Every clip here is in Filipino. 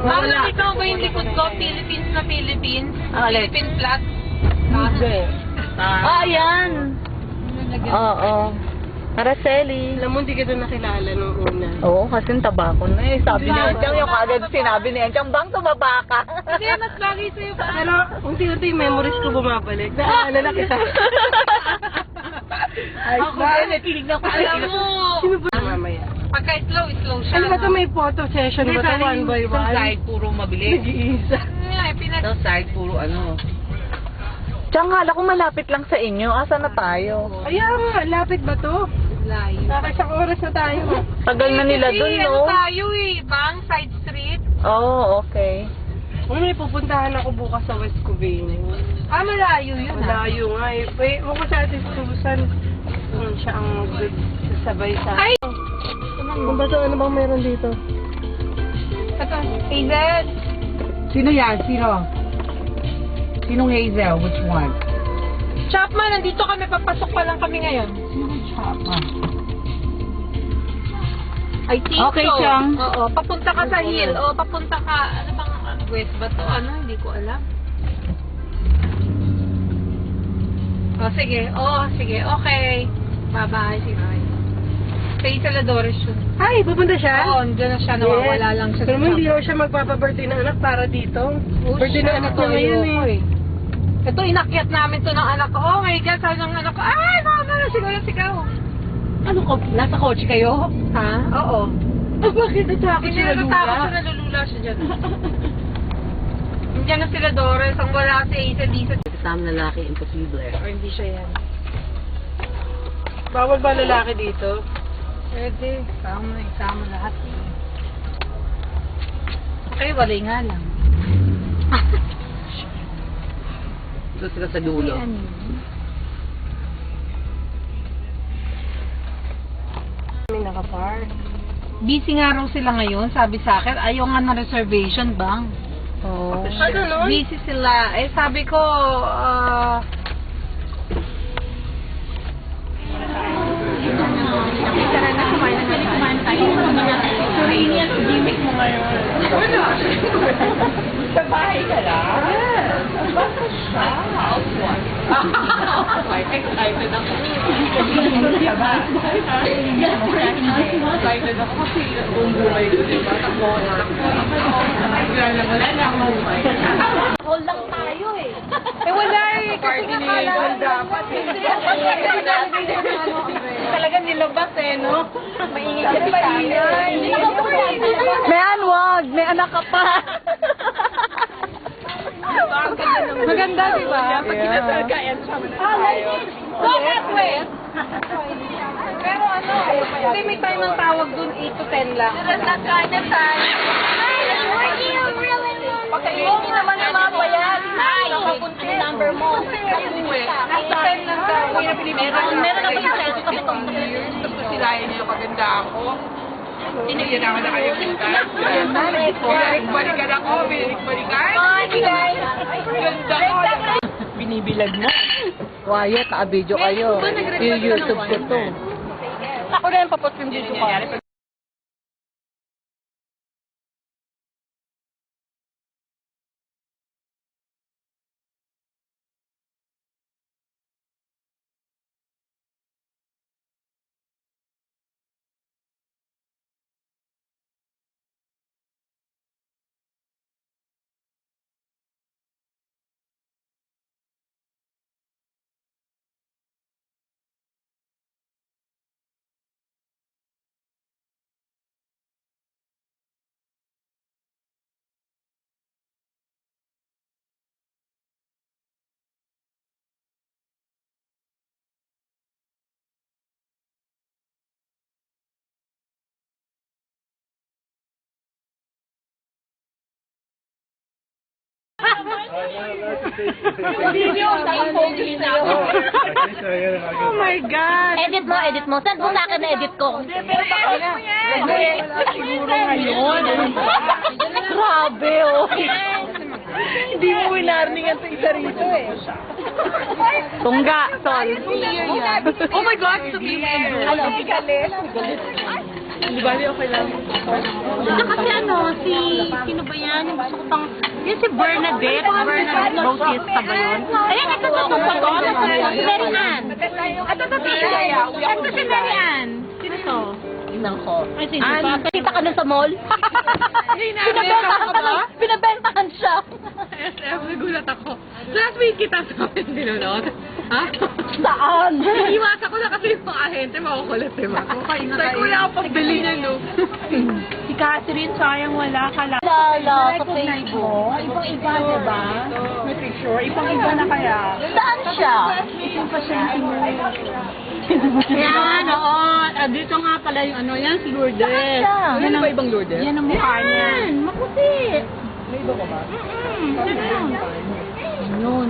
Mama, ikaw ba yung likod ko? Philippines na Philippines? Philippine flat? Hindi. Ayan. Oo. Araceli. Alam mo, hindi kita nakilala nung una. Oo, kasi taba ko na eh. Sabi ni Enchang, yung kagad sinabi ni Enchang, bang tumaba ka? Kasi mas bagay sa'yo pa. Pero, unti-unti yung memories ko bumabalik. Naalala kita. Ako din, tinignan ko. Alam mo, Sino ba? Mamaya. pagka slow siya. Ano ba ito, may photo session ba ito? One by Sa one? side, puro mabilis. Nag-iisa. Sa side, puro ano. Enchang, kala ko malapit lang sa inyo. Asa na tayo? Ayan nga, lapit ba to? Layo. Nakasang oras na tayo. Tagal na nila dun, Kasi no? ano tayo eh, bang side street. Oo, okay. May pupuntahan ako bukas sa West Covina. Malayo yun Malayo nga eh. Wait, mo ko sa atin Susan. Siya ang good sasabay sa... Ay! Kung ba ano bang meron dito? Ito, Hazel. Sino yan? Sino? Sinong Hazel? Which one? Chapman, nandito kami, papasok pa lang kami ngayon. Sino Chapa? I think Okay, so. Chang. Oo, papunta ka sa hill. O, papunta ka, ano bang, west ba to? Ano, hindi ko alam. Sige, okay. Bye-bye, sige. Sa Isaladores yun. Ay, pupunta siya? Oo, nandiyan na siya, nawawala lang siya. Pero hindi raw siya magpapa-birthday ng anak para dito. Birthday ng anak niya ngayon eh. Ito, inakyat namin to ng anak ko. Oh my God, sabi ng anak ko, ay, mama, sigaw. Ano ko? Nasa kotse kayo? Ha? Oo. Bakit natakot Hindi na natakot siya, nalulula siya dyan. Nandiyan na sila Doris, ang wala si Aisa Disa. Kasama lalaki, imposible. Or hindi siya yan. Bawal ba lalaki dito? Pwede, isama lahat. Okay, walay nga lang. Ito sila sa dulo. May nakapark. Busy nga raw sila ngayon, sabi sa akin. Ayaw nga na reservation, bang? Oo. Ano nun? Busy sila. Eh, sabi ko, Sa bahay ka lang? Basta siya. Excited ako. Excited ako kasi buong buhay ko, diba? Takbo. Wala na akong buhay. hold lang tayo eh. Eh, wala eh. Kasi nakala dapat eh. Talaga nilabas eh, no? Maingay kasi tayo. Mayan, wag! May anak ka pa! Maganda, di ba? So, west. Pero ano, kasi may time ang tawag dun, 8 to 10 lang. Hindi naman ang mga bayan. Nakapunti number mo. 8 to 10 lang daw. Meron na ba yung sense of years? Tapos silayan niyo kaganda ako. Hindi naman na kayo kita. Balikan ako, balikan. Ganda ko. Binibilag mo. Wyatt, naka-video kayo. Yung YouTube ko to. Ako rin papost yung dito ko. Oh my God! Edit mo. Send mo sa akin na edit ko. Siguro ngayon. Grabe, oh. Hindi mo winarningan sa isa rito eh. Tungga, sol. Oh my God, to be here. Ano? Di ba, okay lang. Kasi sino ba yan? Yung gusto ko pang, yun si Bernadette Bautista ba yun? Ayan, ito to. Si Mary Ann. Ito si Mary Ann. Sino to? Inang ko. Ay, sino pa? Kita ka nun sa mall? Pinabentahan siya. SF, nagulat ako. Last week kita sa amin dinunod. Ha? Saan? Iiwasan ko na kasi yung mga ahente, makukulit, diba? Sabi ko wala akong pambili niya, no? Si Catherine, sayang wala ka lang. Lala, sa Facebook. Ibang-iba, diba? May picture, ibang-iba na kaya. Saan siya? Isang pasyente mo. Yan, oo. Dito nga pala yung ano, yan si Lourdes. Ano ba ibang Lourdes? Yan ang mukha niya. Yan, maputi. May iba ka ba? Yun.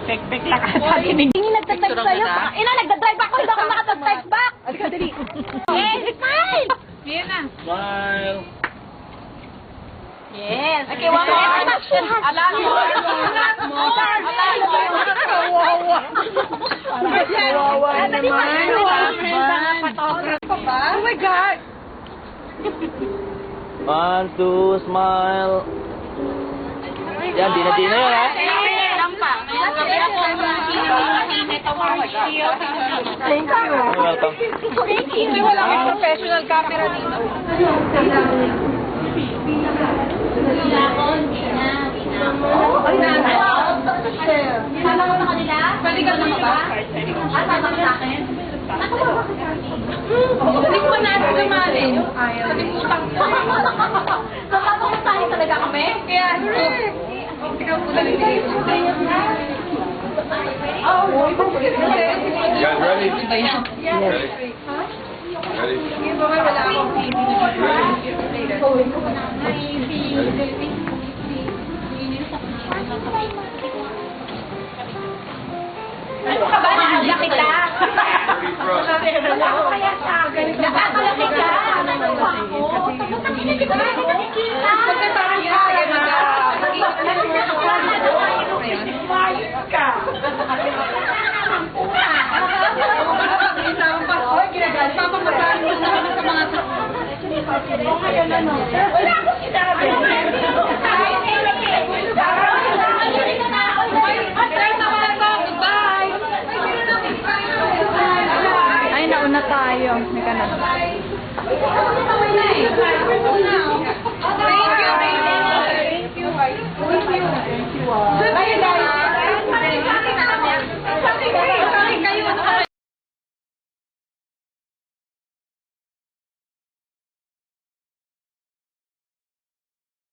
Pek-pek lang ata. Hindi nagtatext sa'yo. Ina, nagdadrive ako. Hindi ako nakatatext back. Alika, dali. Eh, smile! Yan na. Smile. Yes. Okay, one more. Alam mo. Kawawa naman. Oh my God! 1, 2, smile. Yan, di na yun, ha? Thank you. Welcome. Hindi wala kang professional camera dito. Sama ko sa kanila? Pwede ka sama ba? Sama ka sa akin? Hindi ko natin lumalin. Kalimutan ko. Nakakamustahin talaga kami? Kaya, ikaw po lang dito. You guys ready? Ready? Ready? Wala akong TV. Ano ka ba? Naalala kita. Ready, front. Nakakalaki ka. Ano ba ako? Hindi ko nakikita. Pagkatapos ka, yan na. Papapatahan mo sa kami sa mga Wala akong sinabi. Ay, nauna tayo. May kanan. Thank you.